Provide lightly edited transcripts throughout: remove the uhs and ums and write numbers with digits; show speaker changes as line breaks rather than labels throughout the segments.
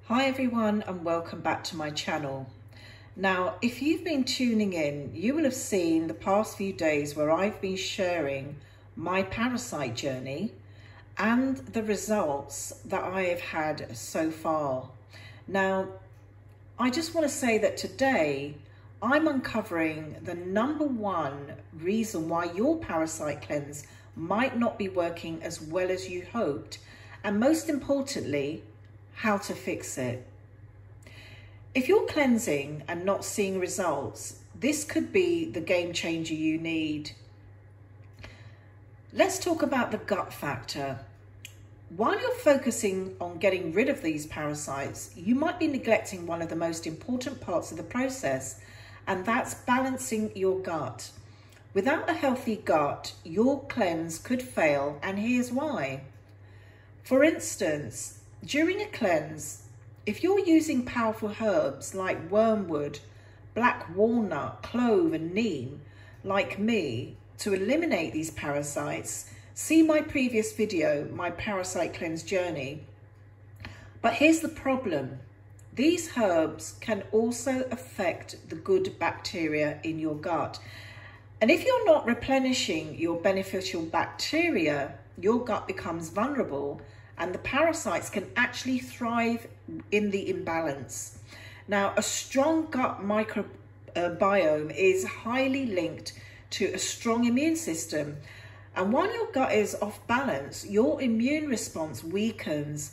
Hi everyone and welcome back to my channel. Now, if you've been tuning in, you will have seen the past few days where I've been sharing my Parasite journey and the results that I have had so far. Now, I just want to say that today I'm uncovering the #1 reason why your Parasite cleanse might not be working as well as you hoped, and most importantly, how to fix it. If you're cleansing and not seeing results, this could be the game changer you need. Let's talk about the gut factor. While you're focusing on getting rid of these parasites, you might be neglecting one of the most important parts of the process, and that's balancing your gut. Without a healthy gut, your cleanse could fail, and here's why. For instance, during a cleanse, if you're using powerful herbs like wormwood, black walnut, clove and neem, like me, to eliminate these parasites, see my previous video, my Parasite Cleanse Journey. But here's the problem. These herbs can also affect the good bacteria in your gut. And if you're not replenishing your beneficial bacteria, your gut becomes vulnerable and the parasites can actually thrive in the imbalance. Now, a strong gut microbiome is highly linked to a strong immune system. And while your gut is off balance, your immune response weakens.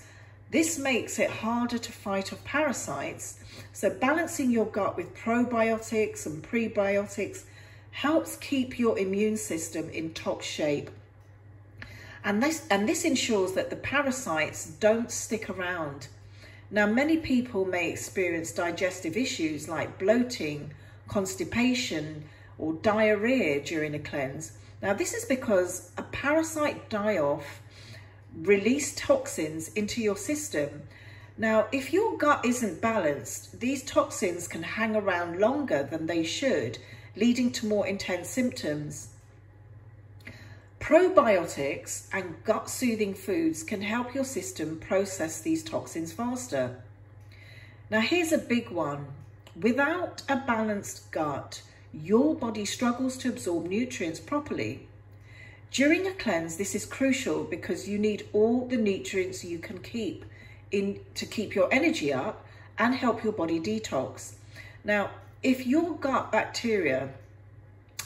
This makes it harder to fight off parasites. So balancing your gut with probiotics and prebiotics helps keep your immune system in top shape. And this ensures that the parasites don't stick around. Now, many people may experience digestive issues like bloating, constipation, or diarrhea during a cleanse. Now, this is because a parasite die-off release toxins into your system. Now, if your gut isn't balanced, these toxins can hang around longer than they should, leading to more intense symptoms. Probiotics and gut-soothing foods can help your system process these toxins faster. Now, here's a big one. Without a balanced gut, your body struggles to absorb nutrients properly. During a cleanse, this is crucial because you need all the nutrients you can keep to keep your energy up and help your body detox. Now, if your gut bacteria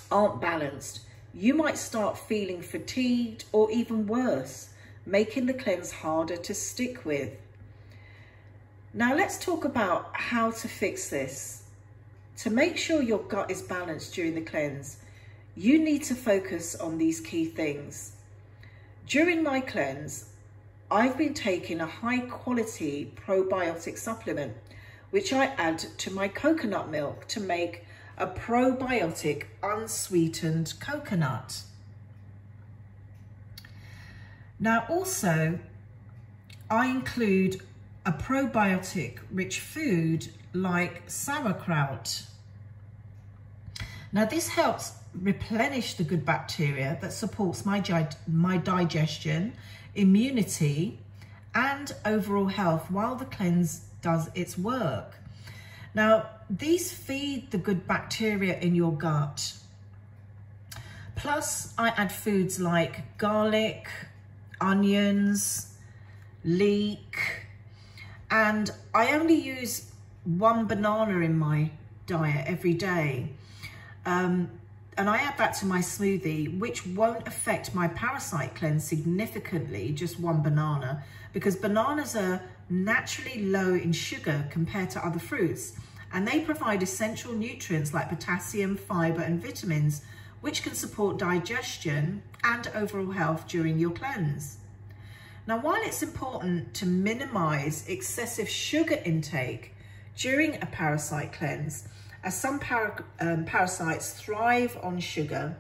aren't balanced, you might start feeling fatigued or even worse, making the cleanse harder to stick with. Now let's talk about how to fix this. To make sure your gut is balanced during the cleanse, you need to focus on these key things. During my cleanse, I've been taking a high quality probiotic supplement, which I add to my coconut milk to make a probiotic unsweetened coconut. Now also, I include a probiotic rich food like sauerkraut. Now this helps replenish the good bacteria that supports my digestion, immunity and overall health while the cleanse does its work. Now, these feed the good bacteria in your gut. Plus, I add foods like garlic, onions, leek, and I only use 1 banana in my diet every day. And I add that to my smoothie, which won't affect my parasite cleanse significantly, just 1 banana, because bananas are naturally low in sugar compared to other fruits, and they provide essential nutrients like potassium, fiber and vitamins, which can support digestion and overall health during your cleanse. Now, while it's important to minimize excessive sugar intake during a parasite cleanse, as some parasites thrive on sugar,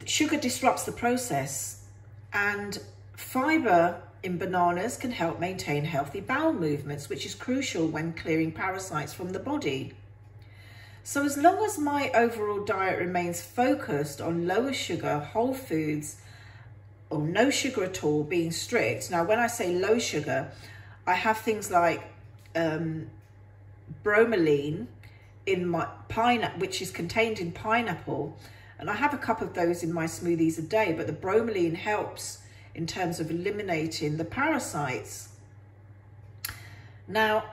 sugar disrupts the process, and fiber in bananas can help maintain healthy bowel movements, which is crucial when clearing parasites from the body. So as long as my overall diet remains focused on lower sugar, whole foods, or no sugar at all being strict. Now, when I say low sugar, I have things like bromelain in my pineapple, which is contained in pineapple. And I have a cup of those in my smoothies a day, but the bromelain helps in terms of eliminating the parasites. Now,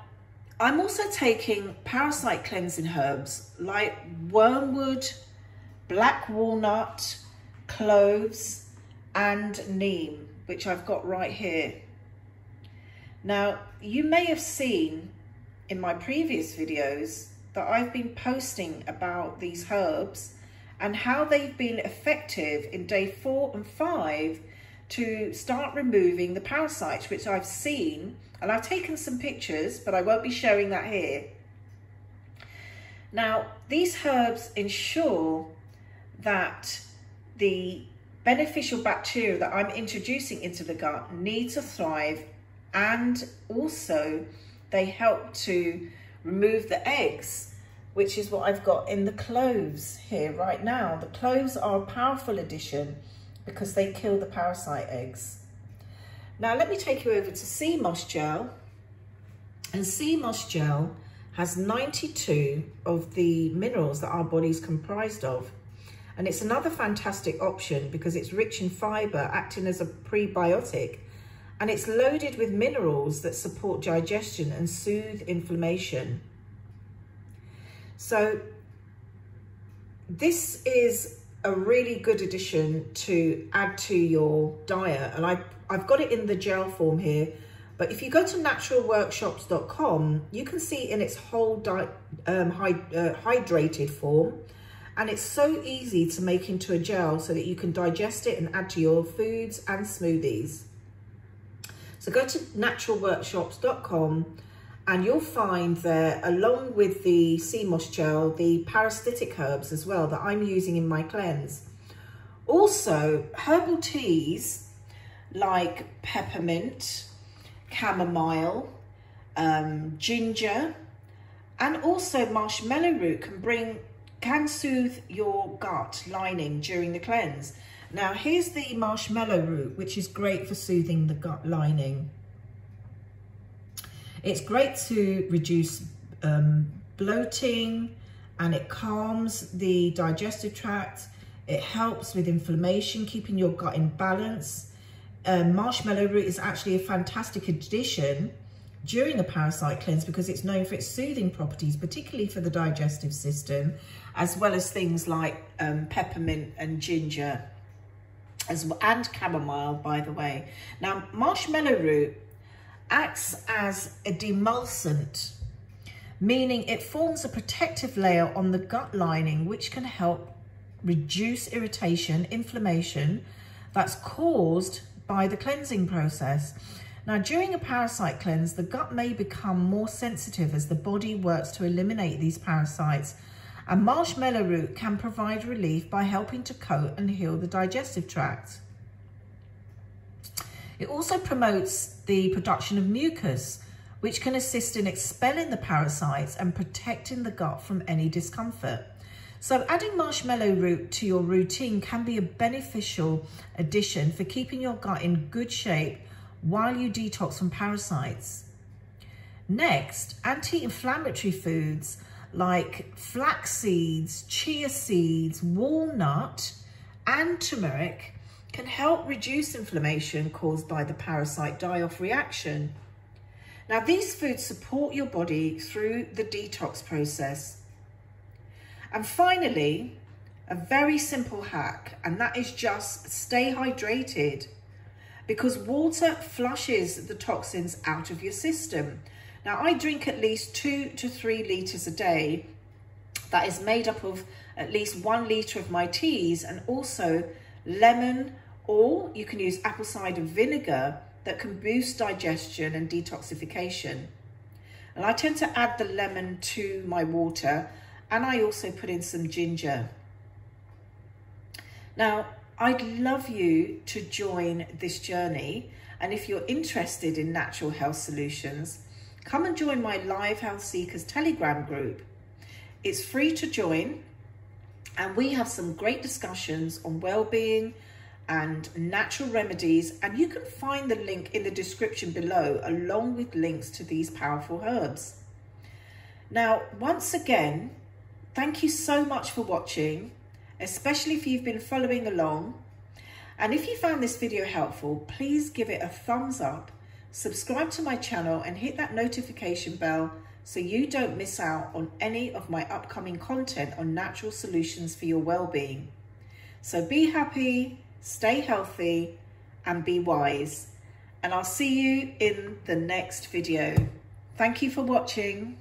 I'm also taking parasite cleansing herbs like wormwood, black walnut, cloves, and neem, which I've got right here. Now, you may have seen in my previous videos that I've been posting about these herbs and how they've been effective in day 4 and 5 to start removing the parasites, which I've seen, and I've taken some pictures, but I won't be showing that here. Now, these herbs ensure that the beneficial bacteria that I'm introducing into the gut need to thrive, and also they help to remove the eggs, which is what I've got in the cloves here right now. The cloves are a powerful addition because they kill the parasite eggs. Now let me take you over to sea moss gel. And sea moss gel has 92 of the minerals that our body's comprised of. And it's another fantastic option because it's rich in fiber, acting as a prebiotic, and it's loaded with minerals that support digestion and soothe inflammation. So this is a really good addition to add to your diet. And I've got it in the gel form here, but if you go to naturalworkshops.com, you can see in its whole hydrated form. And it's so easy to make into a gel so that you can digest it and add to your foods and smoothies. So go to naturalworkshops.com and you'll find there, along with the sea moss gel, the parasitic herbs as well that I'm using in my cleanse. Also, herbal teas like peppermint, chamomile, ginger, and also marshmallow root can soothe your gut lining during the cleanse. Now here's the marshmallow root, which is great for soothing the gut lining. It's great to reduce bloating, and it calms the digestive tract. It helps with inflammation, keeping your gut in balance. Marshmallow root is actually a fantastic addition during a parasite cleanse because it's known for its soothing properties, particularly for the digestive system, as well as things like peppermint and ginger, and chamomile, by the way. Now, marshmallow root acts as a demulcent, meaning it forms a protective layer on the gut lining, which can help reduce irritation, inflammation that's caused by the cleansing process. Now, during a parasite cleanse, the gut may become more sensitive as the body works to eliminate these parasites, and marshmallow root can provide relief by helping to coat and heal the digestive tract. It also promotes the production of mucus, which can assist in expelling the parasites and protecting the gut from any discomfort. So adding marshmallow root to your routine can be a beneficial addition for keeping your gut in good shape while you detox from parasites. Next, anti-inflammatory foods like flax seeds, chia seeds, walnut, and turmeric can help reduce inflammation caused by the parasite die-off reaction. Now, these foods support your body through the detox process. And finally, a very simple hack, and that is just stay hydrated, because water flushes the toxins out of your system. Now, I drink at least 2 to 3 litres a day. That is made up of at least 1 litre of my teas, and also lemon, or you can use apple cider vinegar that can boost digestion and detoxification. And I tend to add the lemon to my water, and I also put in some ginger. Now, I'd love you to join this journey, and if you're interested in natural health solutions, come and join my Live Health Seekers Telegram group. It's free to join, and we have some great discussions on well-being and natural remedies, and you can find the link in the description below along with links to these powerful herbs. Now, once again, thank you so much for watching, especially if you've been following along. And if you found this video helpful, please give it a thumbs up, subscribe to my channel and hit that notification bell so you don't miss out on any of my upcoming content on natural solutions for your well-being. So be happy, stay healthy and be wise. And I'll see you in the next video. Thank you for watching.